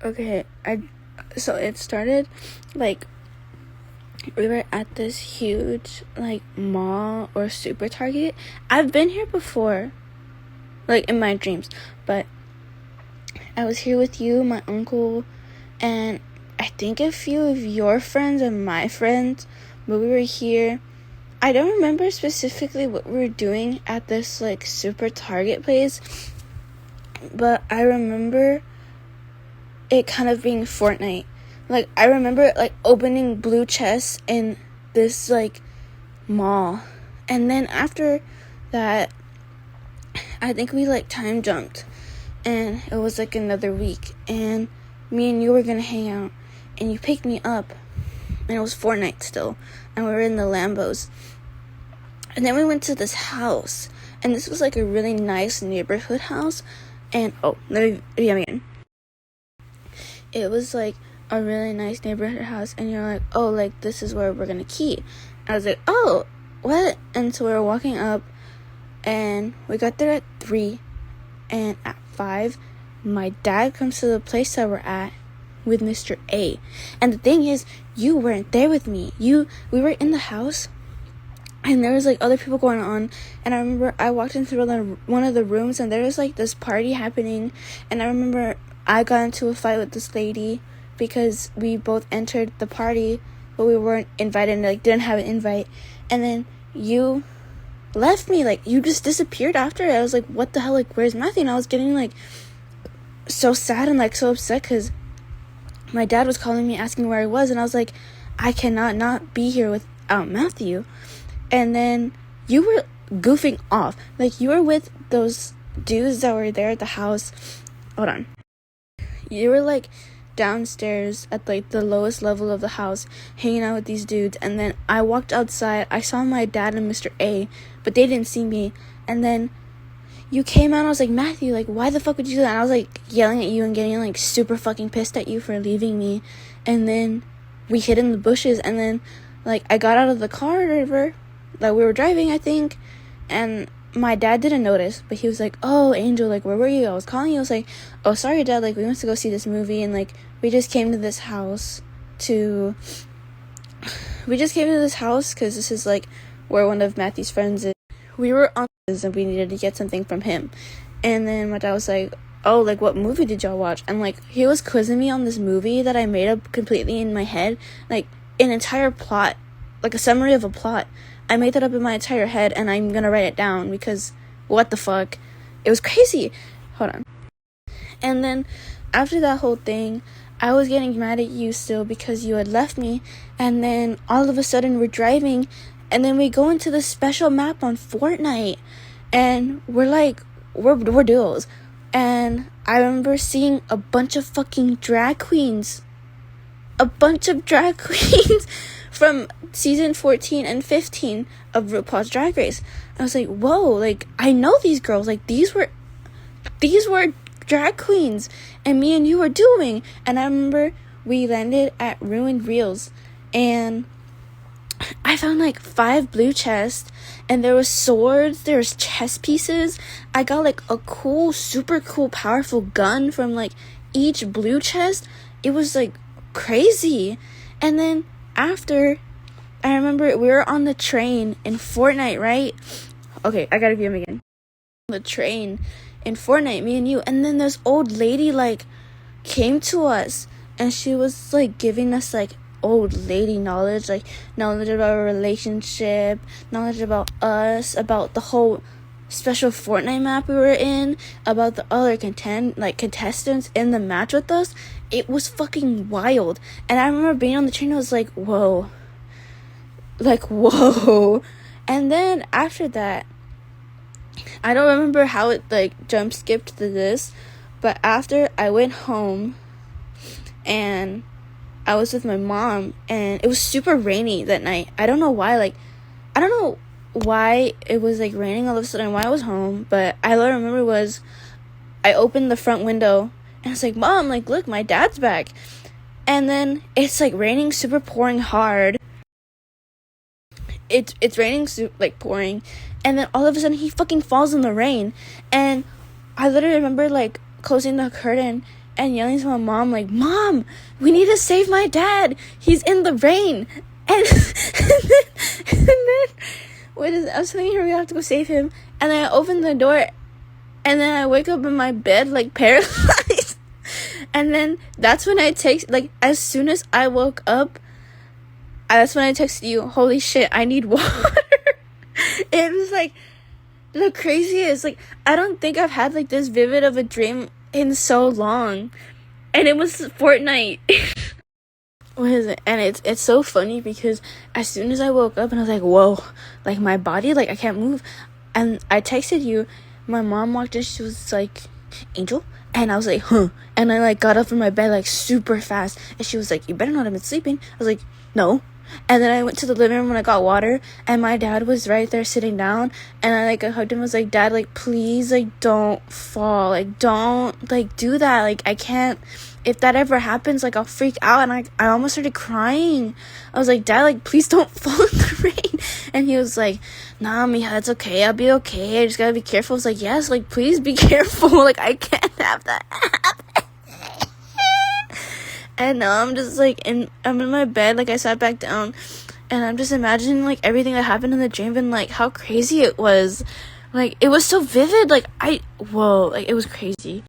Okay, so it started like we were at this huge like mall or super Target. I've been here before, like in my dreams, but I was here with you, my uncle, and I think a few of your friends and my friends, but we were here. I don't remember specifically what we were doing at this like super Target place, but I remember it kind of being Fortnite. Like, I remember like opening blue chests in this like mall, and then after that I think we like time jumped, and it was like another week, and me and you were gonna hang out, and you picked me up, and it was Fortnite still, and we were in the Lambos, and then we went to this house, and this was like a really nice neighborhood house, and again. It was like a really nice neighborhood house, and you're like, oh, like this is where we're gonna key. I was like, oh, what? And so we were walking up, and we got there at 3, and at 5 my dad comes to the place that we're at with Mr. A. And the thing is, you weren't there with me. We were in the house, and there was like other people going on, and I remember I walked into one of the rooms, and there was like this party happening, and I remember I got into a fight with this lady because we both entered the party, but we weren't invited, and like didn't have an invite, and then you left me, like you just disappeared after. I was like, what the hell, like where's Matthew? And I was getting like so sad and like so upset because my dad was calling me asking where I was, and I was like, I cannot not be here without Matthew. And then you were goofing off, like you were with those dudes that were there at the house. Hold on. You were like downstairs at like the lowest level of the house hanging out with these dudes, and then I walked outside. I saw my dad and Mr. A, but they didn't see me. And then you came out, and I was like, Matthew, like why the fuck would you do that? And I was like yelling at you and getting like super fucking pissed at you for leaving me. And then we hid in the bushes, and then like I got out of the car or whatever, like we were driving, I think, and my dad didn't notice, but he was like, oh, Angel, like where were you? I was calling you. I was like, oh, sorry, Dad, like we went to go see this movie, and like we just came to this house because this is like where one of Matthew's friends is. We were on this, and we needed to get something from him. And then my dad was like, oh, like what movie did y'all watch? And like he was quizzing me on this movie that I made up completely in my head, like an entire plot, like a summary of a plot. I made that up in my entire head, and I'm gonna write it down because what the fuck? It was crazy. Hold on. And then after that whole thing, I was getting mad at you still because you had left me, and then all of a sudden we're driving, and then we go into the special map on Fortnite, and we're like, we're duos. And I remember seeing a bunch of fucking drag queens. From season 14 and 15 of RuPaul's Drag Race. I was like, whoa, like I know these girls, like these were drag queens, and me and you were doing. And I remember we landed at Ruined Reels, and I found like 5 blue chests, and there was swords, there was chess pieces. I got like a cool, super cool, powerful gun from like each blue chest. It was like crazy. And then after, I remember we were on the train in Fortnite, right? Okay, I gotta view him again. The train in Fortnite, me and you, and then this old lady like came to us, and she was like giving us like old lady knowledge, like knowledge about our relationship, knowledge about us, about the whole special Fortnite map we were in, about the other contestants in the match with us. It was fucking wild. And I remember being on the train, I was like, whoa. And then after that, I don't remember how it like jump skipped to this, but after I went home and I was with my mom, and it was super rainy that night. I don't know why it was like raining all of a sudden while I was home, but all I remember was I opened the front window, and it's like, Mom, like look, my dad's back. And then it's like raining, super pouring hard. It's raining, like pouring, and then all of a sudden he fucking falls in the rain. And I literally remember like closing the curtain and yelling to my mom, like, Mom, we need to save my dad. He's in the rain. And then I was telling her we have to go save him. And then I opened the door. And then I wake up in my bed, like, paralyzed. And then that's when I text, like, as soon as I woke up, that's when I texted you, holy shit, I need water. It was, like, the craziest. Like, I don't think I've had, like, this vivid of a dream in so long. And it was Fortnite. What is it? And it's so funny because as soon as I woke up and I was like, whoa, like, my body, like, I can't move. And I texted you. My mom walked in, she was like, Angel? And I was like, huh. And I, like, got up from my bed, like, super fast. And she was like, you better not have been sleeping. I was like, no. And then I went to the living room and I got water. And my dad was right there sitting down. And I, like, I hugged him. I was like, Dad, like, please, like, don't fall. Like, don't, like, do that. Like, I can't. If that ever happens, like, I'll freak out. And I almost started crying. I was like, Dad, like, please don't fall in the rain. And he was like, nah, Mija, it's okay. I'll be okay. I just gotta be careful. I was like, yes, like, please be careful. Like, I can't have that happen. And now I'm just, like, I'm in my bed. Like, I sat back down. And I'm just imagining, like, everything that happened in the dream and, like, how crazy it was. Like, it was so vivid. Like, whoa. Like, it was crazy.